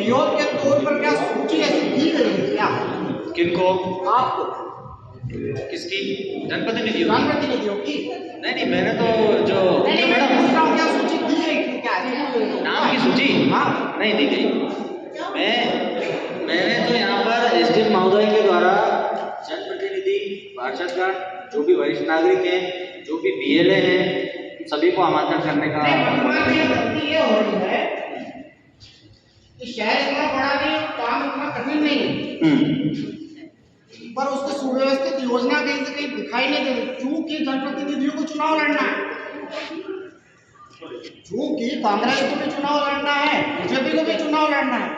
सहयोग के तौर पर क्या सूची ऐसी दी गई है क्या? किनको? आपको? किसकी? जनप्रतिनिधियों की? जनप्रतिनिधियों की? नहीं, मैंने तो जो नहीं, मैं पूछ रहा हूँ क्या सूची दी गई थी क्या? नाम की सूची हाँ, नहीं दी गई। मैंने तो यहाँ पर एसडीएम महोदय के द्वारा जनप्रतिनिधि, पार्षदगण, जो भी वरिष्ठ नागरिक हैं, जो भी बीएलए हैं, सभी को आमंत्रण करने का। वर्तमान में गलती ये हो रही है कि शहर इतना बड़ा नहीं, काम इतना कठिन नहीं है, पर उसको सुव्यवस्थित योजना कहीं से कहीं दिखाई नहीं दे रही, क्योंकि जनप्रतिनिधियों को चुनाव लड़ना है, क्योंकि कांग्रेस को भी चुनाव लड़ना है, बीजेपी को भी चुनाव लड़ना है।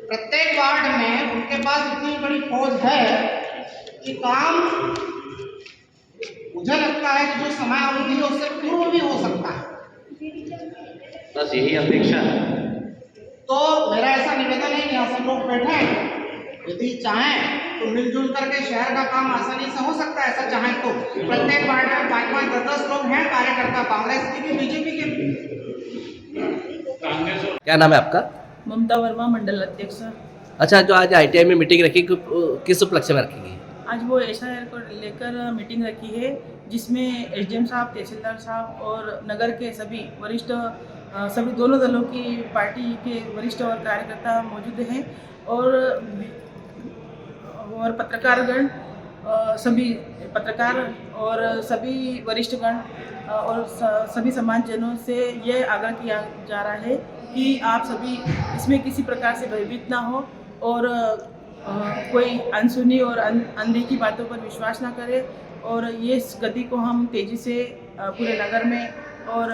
प्रत्येक वार्ड में उनके पास इतनी बड़ी फौज है कि काम मुझे लगता है कि जो समय अवधि है उससे पूर्व भी हो सकता है। बस यही अपेक्षा है। तो मेरा ऐसा निवेदन है कि यहाँ सब लोग बैठे, यदि चाहें तो मिलजुल करके शहर का काम आसानी से हो सकता है। ऐसा चाहें तो प्रत्येक वार्ड में 5-5, 10-10 लोग हैं कार्यकर्ता, कांग्रेस के भी, बीजेपी के भी। क्या नाम है आपका? ममता वर्मा, मंडल अध्यक्ष। अच्छा, जो आज आईटीआई में मीटिंग रखी, किस उपलक्ष्य में रखी गई? आज वो एसआईआर को लेकर मीटिंग रखी है, जिसमें एसडीएम साहब, तहसीलदार साहब और नगर के सभी वरिष्ठ, सभी दोनों दलों की पार्टी के वरिष्ठ और कार्यकर्ता मौजूद हैं, और पत्रकारगण, सभी पत्रकार और सभी वरिष्ठगण और सभी समाजजनों से ये आग्रह किया जा रहा है कि आप सभी इसमें किसी प्रकार से भयभीत ना हो और कोई अनसुनी और अनदेखी बातों पर विश्वास ना करें, और ये इस गति को हम तेज़ी से पूरे नगर में और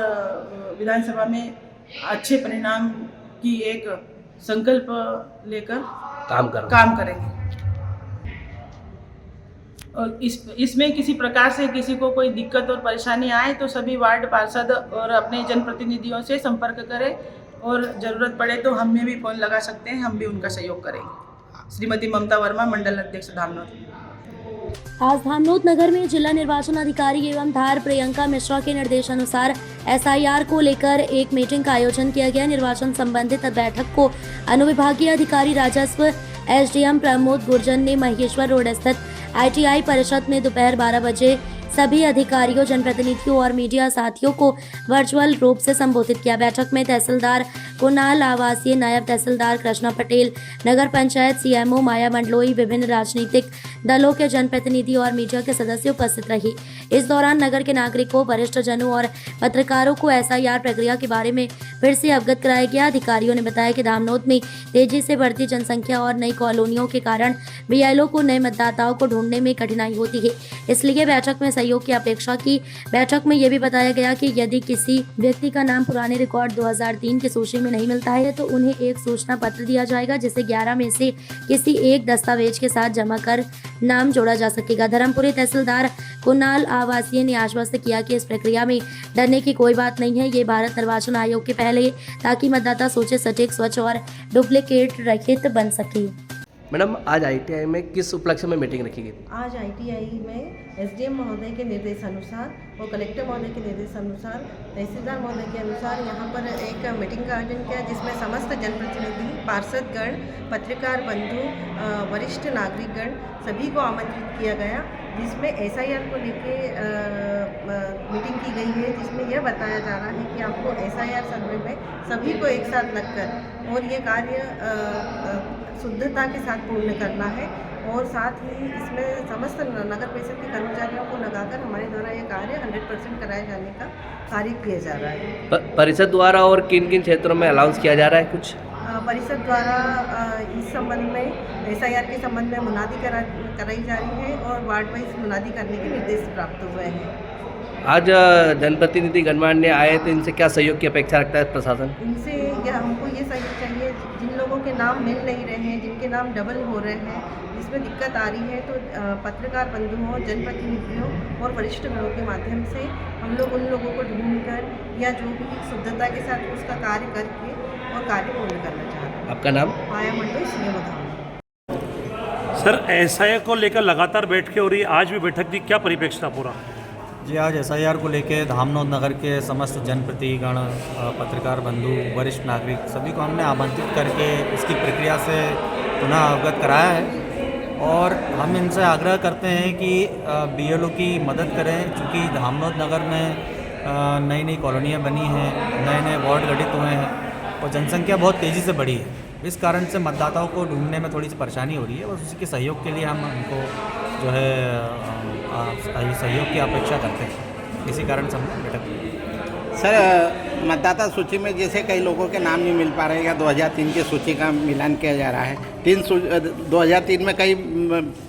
विधानसभा में अच्छे परिणाम की एक संकल्प लेकर काम करेंगे। और इसमें किसी प्रकार से किसी को कोई दिक्कत और परेशानी आए तो सभी वार्ड पार्षद और अपने जनप्रतिनिधियों से संपर्क करें, और ज़रूरत पड़े तो हम में भी फ़ोन लगा सकते हैं, हम भी उनका सहयोग करेंगे। श्रीमती ममता वर्मा, मंडल अध्यक्ष, धामनोद। आज धामनोद नगर में जिला निर्वाचन अधिकारी एवं धार प्रियंका मिश्रा के निर्देशानुसार एसआईआर को लेकर एक मीटिंग का आयोजन किया गया। निर्वाचन संबंधित बैठक को अनुविभागीय अधिकारी राजस्व एसडीएम प्रमोद गुर्जन ने महेश्वर रोड स्थित आईटीआई परिषद में दोपहर 12 बजे सभी अधिकारियों, जनप्रतिनिधियों और मीडिया साथियों को वर्चुअल रूप से संबोधित किया। बैठक में तहसीलदार कुणाल, आवासीय नायब तहसीलदार कृष्णा पटेल, नगर पंचायत सीएमओ माया मंडलोई, विभिन्न राजनीतिक दलों के जनप्रतिनिधि और मीडिया के सदस्य उपस्थित रही। इस दौरान नगर के नागरिकों, वरिष्ठ जनों और पत्रकारों को एसआईआर प्रक्रिया के बारे में फिर से अवगत कराया गया। अधिकारियों ने बताया कि धामनोद में तेजी से बढ़ती जनसंख्या और नई कॉलोनियों के कारण बीएलओ को नए मतदाताओं को ढूंढने में कठिनाई होती है, इसलिए बैठक में सहयोग की अपेक्षा की। बैठक में यह भी बताया गया कि यदि किसी व्यक्ति का नाम पुराने रिकॉर्ड 2003 की सूची में नहीं मिलता है तो उन्हें एक सूचना पत्र दिया जाएगा, जिसे 11 में से किसी एक दस्तावेज के साथ जमा कर नाम जोड़ा जा सकेगा। धर्मपुरी तहसीलदार कुणाल आवासीय ने आश्वस्त किया कि इस प्रक्रिया में डरने की कोई बात नहीं है, ये भारत निर्वाचन आयोग के पहले है, ताकि मतदाता सूची सटीक, स्वच्छ और डुप्लीकेट रहित बन सके। मैडम, आज आईटीआई में किस उपलक्ष्य में मीटिंग रखी गई? आज आईटीआई में एसडीएम महोदय के निर्देशानुसार और कलेक्टर महोदय के निर्देशानुसार, तहसीलदार महोदय के अनुसार यहाँ पर एक मीटिंग का आयोजन किया, जिसमें समस्त जनप्रतिनिधि, पार्षदगण, पत्रकार बंधु, वरिष्ठ नागरिकगण सभी को आमंत्रित किया गया, जिसमें एसआईआर को लेके मीटिंग की गई है, जिसमें यह बताया जा रहा है कि आपको एसआईआर सर्वे में सभी को एक साथ लगकर और ये कार्य शुद्धता के साथ पूर्ण करना है, और साथ ही इसमें समस्त नगर परिषद के कर्मचारियों को लगाकर हमारे द्वारा ये कार्य 100% कराए जाने का कार्य किया जा रहा है। परिषद द्वारा और किन किन क्षेत्रों में अलाउंस किया जा रहा है कुछ? परिषद द्वारा इस संबंध में एसआईआर के संबंध में मुनादी कराई जा रही है, और वार्ड वाइज मुनादी करने के निर्देश प्राप्त हुए हैं। आज जनप्रतिनिधि गणमान्य आए तो इनसे क्या सहयोग की अपेक्षा रखता है प्रशासन? इनसे हमको ये सहयोग चाहिए, जिन लोगों के नाम मिल नहीं रहे हैं, जिनके नाम डबल हो रहे हैं, जिसमें दिक्कत आ रही है, तो पत्रकार बंधुओं, जनप्रतिनिधियों और वरिष्ठ गणों के माध्यम से हम लोग उन लोगों को ढूंढकर या जो भी शुद्धता के साथ उसका कार्य करके और कार्य पूर्ण करना चाह रहे हैं। आपका नाम? माया मंडल, सीएमओ धामनोद। सर, एसआईआर को लेकर लगातार बैठकें हो रही है, आज भी बैठक थी, क्या परिप्रेक्ष्य था पूरा? जी, आज SIR को लेके धामनोद नगर के समस्त जनप्रतिनिधिगण, पत्रकार बंधु, वरिष्ठ नागरिक सभी को हमने आमंत्रित करके इसकी प्रक्रिया से पुनः अवगत कराया है और हम इनसे आग्रह करते हैं कि BLO की मदद करें, चूँकि धामनोद नगर में नई नई कॉलोनियाँ बनी हैं, नए नए वार्ड गठित हुए हैं और जनसंख्या बहुत तेज़ी से बढ़ी है। इस कारण से मतदाताओं को ढूंढने में थोड़ी सी परेशानी हो रही है और उसी के सहयोग के लिए हम उनको जो है सहयोग की अपेक्षा करते हैं। इसी कारण से हम बैठक की। सर, मतदाता सूची में जैसे कई लोगों के नाम नहीं मिल पा रहे हैं या 2003 की सूची का मिलान किया जा रहा है, 2003 में कई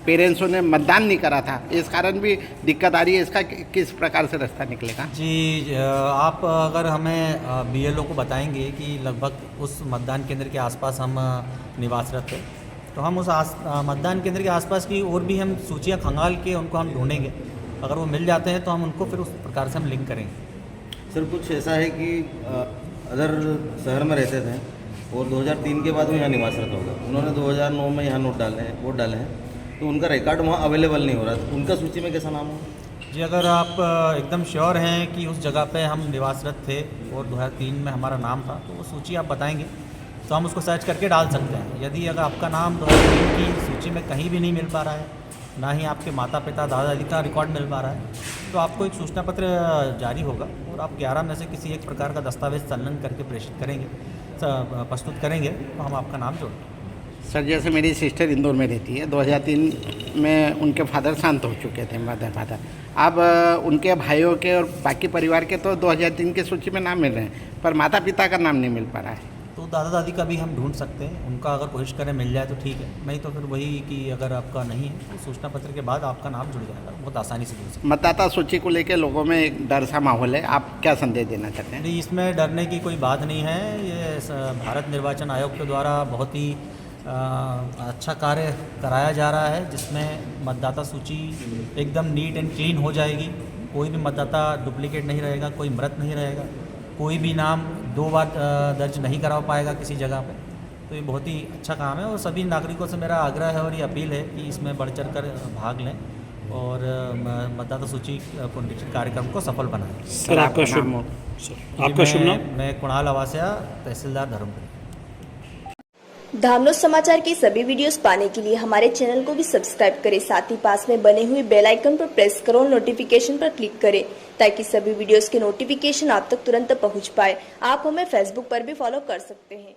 पेरेंट्सों ने मतदान नहीं करा था, इस कारण भी दिक्कत आ रही है। इसका किस प्रकार से रास्ता निकलेगा? जी, आप अगर हमें BLO को बताएंगे कि लगभग उस मतदान केंद्र के आसपास हम निवासरत थे, तो हम उस मतदान केंद्र के आसपास की और भी हम सूचियाँ खंगाल के उनको हम ढूंढेंगे। अगर वो मिल जाते हैं तो हम उनको फिर उस प्रकार से हम लिंक करेंगे। सर, कुछ ऐसा है कि अदर शहर में रहते थे और 2003 के बाद वो यहाँ निवासरत हो गए, उन्होंने 2009 में यहाँ वोट डाले हैं, तो उनका रिकॉर्ड वहाँ अवेलेबल नहीं हो रहा, तो उनका सूची में कैसा नाम हो? जी, अगर आप एकदम श्योर हैं कि उस जगह पे हम निवासरत थे और 2003 में हमारा नाम था, तो वो सूची आप बताएंगे तो हम उसको सर्च करके डाल सकते हैं। यदि अगर आपका नाम 2003 की सूची में कहीं भी नहीं मिल पा रहा है, ना ही आपके माता पिता दादा दादी का रिकॉर्ड मिल पा रहा है, तो आपको एक सूचना पत्र जारी होगा और आप 11 में से किसी एक प्रकार का दस्तावेज संलग्न करके प्रेषित करेंगे, प्रस्तुत करेंगे, तो हम आपका नाम जोड़ेंगे। सर, जैसे मेरी सिस्टर इंदौर में रहती है, 2003 में उनके फादर शांत हो चुके थे, मदर फादर। अब उनके भाइयों के और बाकी परिवार के तो 2003 की सूची में नाम मिल रहे हैं, पर माता पिता का नाम नहीं मिल पा रहा है। तो दादा दादी का भी हम ढूंढ सकते हैं, उनका अगर कोशिश करें मिल जाए तो ठीक है, नहीं तो फिर वही कि अगर आपका नहीं है तो सूचना पत्र के बाद आपका नाम जुड़ जाएगा, बहुत आसानी से जुड़ सकता है। मतदाता सूची को लेकर लोगों में एक डर सा माहौल है, आप क्या संदेश देना चाहते हैं? नहीं, इसमें डरने की कोई बात नहीं है। ये भारत निर्वाचन आयोग के द्वारा बहुत ही अच्छा कार्य कराया जा रहा है, जिसमें मतदाता सूची एकदम नीट एंड क्लीन हो जाएगी। कोई भी मतदाता डुप्लीकेट नहीं रहेगा, कोई मृत नहीं रहेगा, कोई भी नाम 2 बार दर्ज नहीं करा पाएगा किसी जगह पे। तो ये बहुत ही अच्छा काम है और सभी नागरिकों से मेरा आग्रह है और ये अपील है कि इसमें बढ़ चढ़ कर भाग लें और मतदाता सूची पुनरीक्षण कार्यक्रम को सफल बनाएं। सर, आपका शुभ नाम? आपका शुभ नाम? मैं कुणाल आवासिया, तहसीलदार धर्मपुर। धामनोद समाचार के सभी वीडियोस पाने के लिए हमारे चैनल को भी सब्सक्राइब करें, साथ ही पास में बने हुए बेल आइकन पर प्रेस करो और नोटिफिकेशन पर क्लिक करें ताकि सभी वीडियोस के नोटिफिकेशन आप तक तुरंत पहुंच पाए। आप हमें फेसबुक पर भी फॉलो कर सकते हैं।